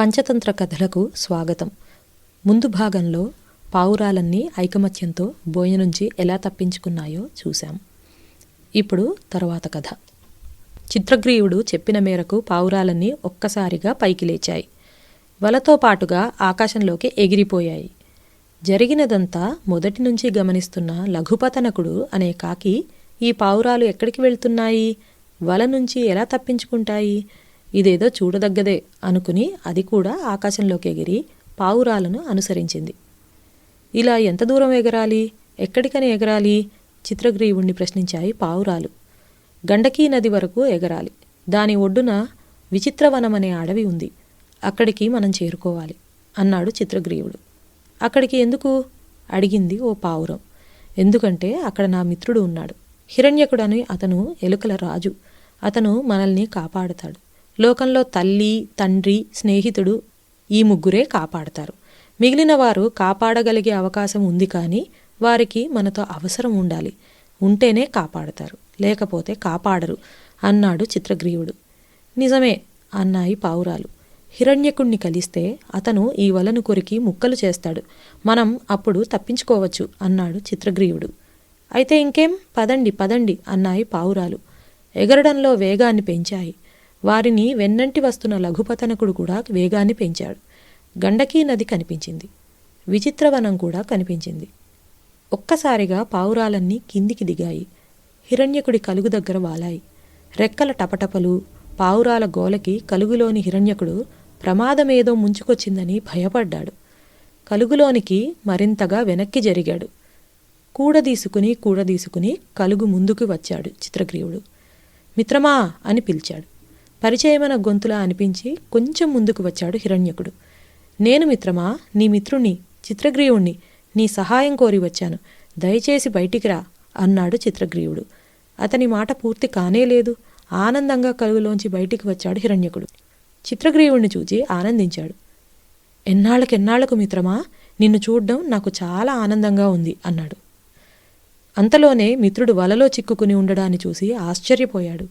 పంచతంత్ర కథలకు స్వాగతం. ముందు భాగంలో పావురాలన్నీ ఐకమత్యంతో బోయ నుంచి ఎలా తప్పించుకున్నాయో చూశాం. ఇప్పుడు తరువాత కథ. చిత్రగ్రీవుడు చెప్పిన మేరకు పావురాలన్నీ ఒక్కసారిగా పైకి లేచాయి. వలతో పాటుగా ఆకాశంలోకి ఎగిరిపోయాయి. జరిగినదంతా మొదటి నుంచి గమనిస్తున్న లఘుపతనకుడు అనే కాకి ఈ పావురాలు ఎక్కడికి వెళ్తున్నాయి, వల నుంచి ఎలా తప్పించుకుంటాయి, ఇదేదో చూడదగ్గదే అనుకుని అది కూడా ఆకాశంలోకి ఎగిరి పావురాలను అనుసరించింది. ఇలా ఎంత దూరం ఎగరాలి, ఎక్కడికని ఎగరాలి? చిత్రగ్రీవుణ్ణి ప్రశ్నించాయి పావురాలు. గండకీ నది వరకు ఎగరాలి. దాని ఒడ్డున విచిత్రవనమనే అడవి ఉంది. అక్కడికి మనం చేరుకోవాలి అన్నాడు చిత్రగ్రీవుడు. అక్కడికి ఎందుకు అడిగింది ఓ పావురం. ఎందుకంటే అక్కడ నా మిత్రుడు ఉన్నాడు. హిరణ్యకుడని అతను ఎలుకల రాజు. అతను మనల్ని కాపాడుతాడు. లోకంలో తల్లి, తండ్రి, స్నేహితుడు ఈ ముగ్గురే కాపాడతారు. మిగిలిన వారు కాపాడగలిగే అవకాశం ఉంది, కానీ వారికి మనతో అవసరం ఉండాలి. ఉంటేనే కాపాడతారు, లేకపోతే కాపాడరు అన్నాడు చిత్రగ్రీవుడు. నిజమే అన్నాయి పావురాలు. హిరణ్యకుణ్ణి కలిస్తే అతను ఈ వలను కొరికి ముక్కలు చేస్తాడు. మనం అప్పుడు తప్పించుకోవచ్చు అన్నాడు చిత్రగ్రీవుడు. అయితే ఇంకేం, పదండి పదండి అన్నాయి పావురాలు. ఎగరడంలో వేగాన్ని పెంచాయి. వారిని వెన్నంటి వస్తున్న లఘుపతనకుడు కూడా వేగాన్ని పెంచాడు. గండకీ నది కనిపించింది. విచిత్రవనం కూడా కనిపించింది. ఒక్కసారిగా పావురాలన్నీ కిందికి దిగాయి. హిరణ్యకుడి కలుగు దగ్గర వాలాయి. రెక్కల టపటపలు, పావురాల గోలకి కలుగులోని హిరణ్యకుడు ప్రమాదమేదో ముంచుకొచ్చిందని భయపడ్డాడు. కలుగులోనికి మరింతగా వెనక్కి జరిగాడు. కూడదీసుకుని కలుగు ముందుకు వచ్చాడు చిత్రగ్రీవుడు. మిత్రమా అని పిలిచాడు. పరిచయమైన గొంతులా అనిపించి కొంచెం ముందుకు వచ్చాడు హిరణ్యకుడు. నేను మిత్రమా, నీ మిత్రుణ్ణి, చిత్రగ్రీవుణ్ణి. నీ సహాయం కోరి వచ్చాను. దయచేసి బయటికి రా అన్నాడు చిత్రగ్రీవుడు. అతని మాట పూర్తి కానేలేదు. ఆనందంగా కలుగులోంచి బయటికి వచ్చాడు హిరణ్యకుడు. చిత్రగ్రీవుణ్ణి చూచి ఆనందించాడు. ఎన్నాళ్ళకెన్నాళ్లకు మిత్రమా, నిన్ను చూడ్డం నాకు చాలా ఆనందంగా ఉంది అన్నాడు. అంతలోనే మిత్రుడు వలలో చిక్కుకుని ఉండడాన్ని చూసి ఆశ్చర్యపోయాడు.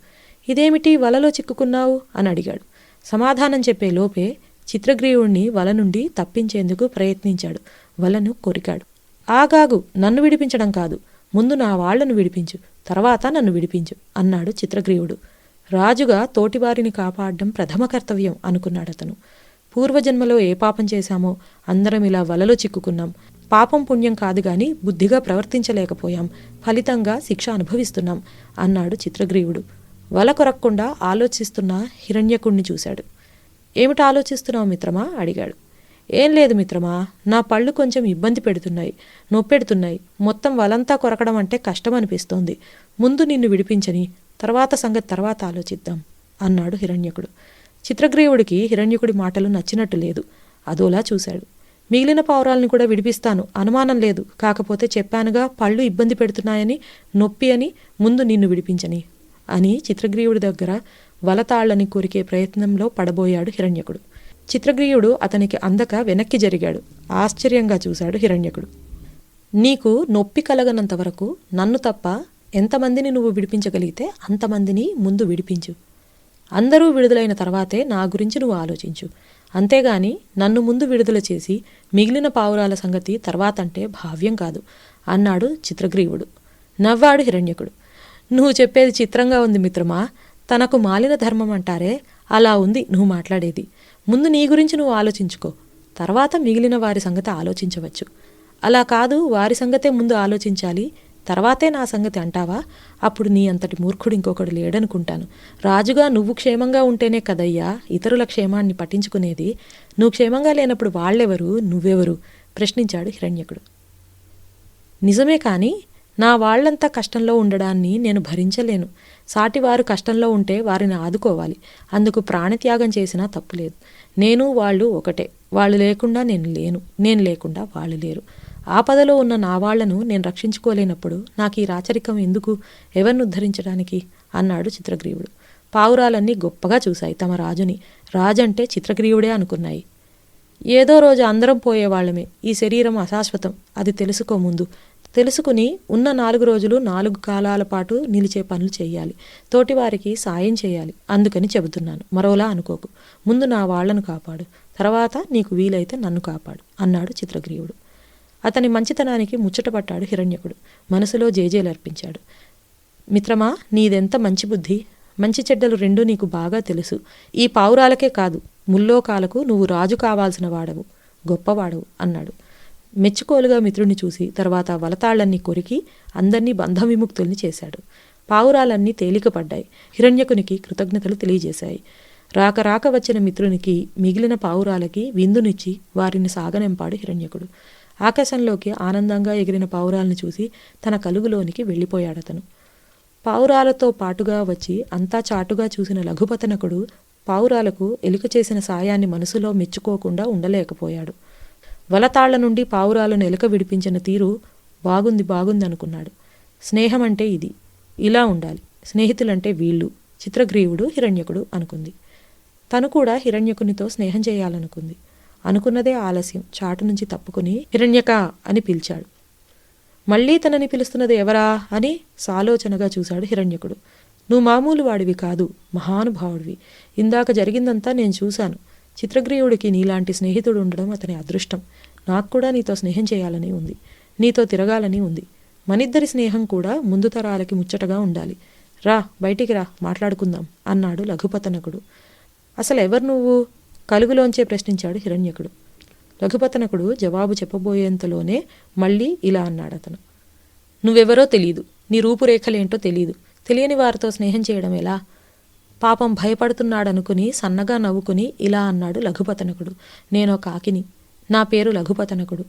ఇదేమిటి, వలలో చిక్కుకున్నావు అని అడిగాడు. సమాధానం చెప్పే లోపే చిత్రగ్రీవుణ్ణి వల నుండి తప్పించేందుకు ప్రయత్నించాడు. వలను కొరికాడు. ఆగాగు, నన్ను విడిపించడం కాదు, ముందు నా వాళ్లను విడిపించు, తర్వాత నన్ను విడిపించు అన్నాడు చిత్రగ్రీవుడు. రాజుగా తోటివారిని కాపాడడం ప్రథమ కర్తవ్యం అనుకున్నాడతను. పూర్వజన్మలో ఏ పాపం చేశామో అందరం ఇలా వలలో చిక్కుకున్నాం. పాపం పుణ్యం కాదు గాని బుద్ధిగా ప్రవర్తించలేకపోయాం. ఫలితంగా శిక్ష అనుభవిస్తున్నాం అన్నాడు చిత్రగ్రీవుడు. వల కొరక్కుండా ఆలోచిస్తున్న హిరణ్యకుణ్ణి చూశాడు. ఏమిటి ఆలోచిస్తున్నావు మిత్రమా అడిగాడు. ఏం లేదు మిత్రమా, నా పళ్ళు కొంచెం ఇబ్బంది పెడుతున్నాయి, నొప్పెడుతున్నాయి. మొత్తం వలంతా కొరకడం అంటే కష్టం అనిపిస్తోంది. ముందు నిన్ను విడిపించని, తర్వాత సంగతి తర్వాత ఆలోచిద్దాం అన్నాడు హిరణ్యకుడు. చిత్రగ్రీవుడికి హిరణ్యకుడి మాటలు నచ్చినట్టు లేదు. అదోలా చూశాడు. మిగిలిన పావురాలను కూడా విడిపిస్తాను, అనుమానం లేదు. కాకపోతే చెప్పానుగా, పళ్ళు ఇబ్బంది పెడుతున్నాయని, నొప్పి అని. ముందు నిన్ను విడిపించని అని చిత్రగ్రీవుడి దగ్గర వలతాళ్లని కొరికే ప్రయత్నంలో పడబోయాడు హిరణ్యకుడు. చిత్రగ్రీవుడు అతనికి అందక వెనక్కి జరిగాడు. ఆశ్చర్యంగా చూశాడు హిరణ్యకుడు. నీకు నొప్పి కలగనంత వరకు నన్ను తప్ప ఎంతమందిని నువ్వు విడిపించగలిగితే అంతమందిని ముందు విడిపించు. అందరూ విడుదలైన తర్వాతే నా గురించి నువ్వు ఆలోచించు. అంతేగాని నన్ను ముందు విడుదల చేసి మిగిలిన పావురాల సంగతి తర్వాతంటే భావ్యం కాదు అన్నాడు చిత్రగ్రీవుడు. నవ్వాడు హిరణ్యకుడు. నువ్వు చెప్పేది చిత్రంగా ఉంది మిత్రమా. తనకు మాలిన ధర్మం అంటారే, అలా ఉంది నువ్వు మాట్లాడేది. ముందు నీ గురించి నువ్వు ఆలోచించుకో, తర్వాత మిగిలిన వారి సంగతి ఆలోచించవచ్చు. అలా కాదు, వారి సంగతే ముందు ఆలోచించాలి, తర్వాతే నా సంగతి అంటావా? అప్పుడు నీ అంతటి మూర్ఖుడు ఇంకొకడు లేడనుకుంటాను. రాజుగా నువ్వు క్షేమంగా ఉంటేనే కదయ్యా ఇతరుల క్షేమాన్ని పట్టించుకునేది. నువ్వు క్షేమంగా లేనప్పుడు వాళ్ళెవరు, నువ్వెవరు ప్రశ్నించాడు హిరణ్యకుడు. నిజమే, కానీ నా వాళ్లంతా కష్టంలో ఉండడాన్ని నేను భరించలేను. సాటివారు కష్టంలో ఉంటే వారిని ఆదుకోవాలి. అందుకు ప్రాణత్యాగం చేసినా తప్పులేదు. నేను వాళ్ళు ఒకటే. వాళ్ళు లేకుండా నేను లేను, నేను లేకుండా వాళ్ళు లేరు. ఆపదలో ఉన్న నా వాళ్లను నేను రక్షించుకోలేనప్పుడు నాకు ఈ రాచరికం ఎందుకు, ఎవరిని ఉద్ధరించడానికి అన్నాడు చిత్రగ్రీవుడు. పావురాలన్నీ గొప్పగా చూశాయి తమ రాజుని. రాజంటే చిత్రగ్రీవుడే అనుకున్నాయి. ఏదో రోజు అందరం పోయేవాళ్లమే. ఈ శరీరం అశాశ్వతం, అది తెలుసుకో ముందు. తెలుసుకుని ఉన్న 4 రోజులు 4 కాలాల పాటు నిలిచే పనులు చేయాలి. తోటివారికి సాయం చేయాలి. అందుకని చెబుతున్నాను. మరోలా అనుకోకు. ముందు నా వాళ్లను కాపాడు, తర్వాత నీకు వీలైతే నన్ను కాపాడు అన్నాడు చిత్రగ్రీవుడు. అతని మంచితనానికి ముచ్చటపట్టాడు హిరణ్యకుడు. మనసులో జేజేలర్పించాడు. మిత్రమా, నీదెంత మంచి బుద్ధి! మంచి చెడ్డలు రెండూ నీకు బాగా తెలుసు. ఈ పావురాలకే కాదు, ముల్లోకాలకు నువ్వు రాజు కావాల్సిన వాడవు, గొప్పవాడవు అన్నాడు. మెచ్చుకోలుగా మిత్రుణ్ణి చూసి తర్వాత వలతాళ్లన్నీ కొరికి అందర్నీ బంధవిముక్తుల్ని చేశాడు. పావురాలన్నీ తేలికపడ్డాయి. హిరణ్యకునికి కృతజ్ఞతలు తెలియజేశాయి. రాక వచ్చిన మిత్రునికి మిగిలిన పావురాలకి విందునిచ్చి వారిని సాగనెంపాడు హిరణ్యకుడు. ఆకాశంలోకి ఆనందంగా ఎగిరిన పావురాలను చూసి తన కలుగులోనికి వెళ్ళిపోయాడతను. పావురాలతో పాటుగా వచ్చి అంతా చాటుగా చూసిన లఘుపతనకుడు పావురాలకు ఎలుక చేసిన సాయాన్ని మనసులో మెచ్చుకోకుండా ఉండలేకపోయాడు. వలతాళ్ల నుండి పావురాలను ఎలుక విడిపించిన తీరు బాగుంది అనుకున్నాడు. స్నేహమంటే ఇది, ఇలా ఉండాలి, స్నేహితులంటే వీళ్ళు, చిత్రగ్రీవుడు హిరణ్యకుడు అనుకుంది. తను కూడా హిరణ్యకునితో స్నేహం చేయాలనుకుంది. అనుకున్నదే ఆలస్యం. చాటు నుంచి తప్పుకుని హిరణ్యక అని పిలిచాడు. మళ్లీ తనని పిలుస్తున్నది ఎవరా అని సాలోచనగా చూశాడు హిరణ్యకుడు. నువ్వు మామూలు వాడివి కాదు, మహానుభావుడివి. ఇందాక జరిగిందంతా నేను చూశాను. చిత్రగ్రీవుడికి నీలాంటి స్నేహితుడు ఉండడం అతని అదృష్టం. నాకు కూడా నీతో స్నేహం చేయాలని ఉంది, నీతో తిరగాలని ఉంది. మనిద్దరి స్నేహం కూడా ముందు తరాలకి ముచ్చటగా ఉండాలి. రా, బయటికి రా, మాట్లాడుకుందాం అన్నాడు లఘుపతనకుడు. అసలు ఎవరు నువ్వు? కలుగులోంచే ప్రశ్నించాడు హిరణ్యకుడు. లఘుపతనకుడు జవాబు చెప్పబోయేంతలోనే మళ్ళీ ఇలా అన్నాడతను. నువ్వెవరో తెలీదు, నీ రూపురేఖలేంటో తెలీదు. తెలియని వారితో స్నేహం చేయడం ఎలా? పాపం భయపడుతున్నాడనుకుని సన్నగా నవ్వుకుని ఇలా అన్నాడు లఘుపతనకుడు. నేనో కాకిని, నా పేరు లఘుపతనకుడు.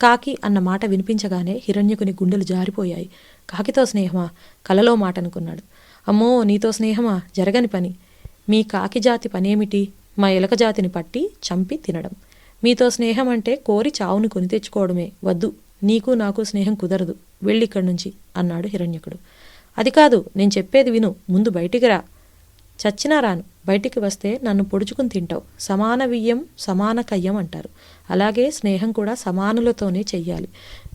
కాకి అన్న మాట వినిపించగానే హిరణ్యకుని గుండెలు జారిపోయాయి. కాకితో స్నేహమా? కలలో మాట అనుకున్నాడు. అమ్మో, నీతో స్నేహమా? జరగని పని. మీ కాకి జాతి పనేమిటి? మా ఎలక జాతిని పట్టి చంపి తినడం. మీతో స్నేహం అంటే కోరి చావును కొని తెచ్చుకోవడమే. వద్దు, నీకు నాకు స్నేహం కుదరదు, వెళ్ళిక్కడి నుంచి అన్నాడు హిరణ్యకుడు. అది కాదు, నేను చెప్పేది విను, ముందు బయటికి రా. చచ్చినా రాను. బయటికి వస్తే నన్ను పొడుచుకుని తింటావు. సమాన వియ్యం సమాన కయ్యం అంటారు. అలాగే స్నేహం కూడా సమానులతోనే చెయ్యాలి.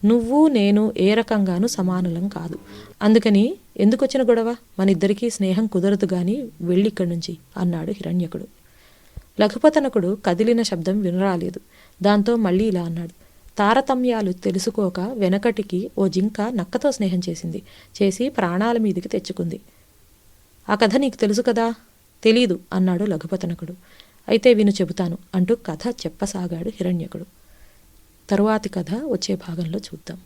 నువ్వు నేను ఏ రకంగానూ సమానులం కాదు. అందుకని ఎందుకొచ్చిన గొడవ? మనిద్దరికీ స్నేహం కుదరదు గాని వెళ్ళిక్కడి నుంచి అన్నాడు హిరణ్యకుడు. లఘుపతనకుడు కదిలిన శబ్దం వినరాలేదు. దాంతో మళ్ళీ ఇలా అన్నాడు. తారతమ్యాలు తెలుసుకోక వెనకటికి ఓ జింక నక్కతో స్నేహం చేసి ప్రాణాల మీదికి తెచ్చుకుంది. ఆ కథ నీకు తెలుసు కదా? తెలీదు అన్నాడు లఘుపతనకుడు. అయితే విను, చెబుతాను అంటూ కథ చెప్పసాగాడు హిరణ్యకుడు. తరువాతి కథ వచ్చే భాగంలో చూద్దాం.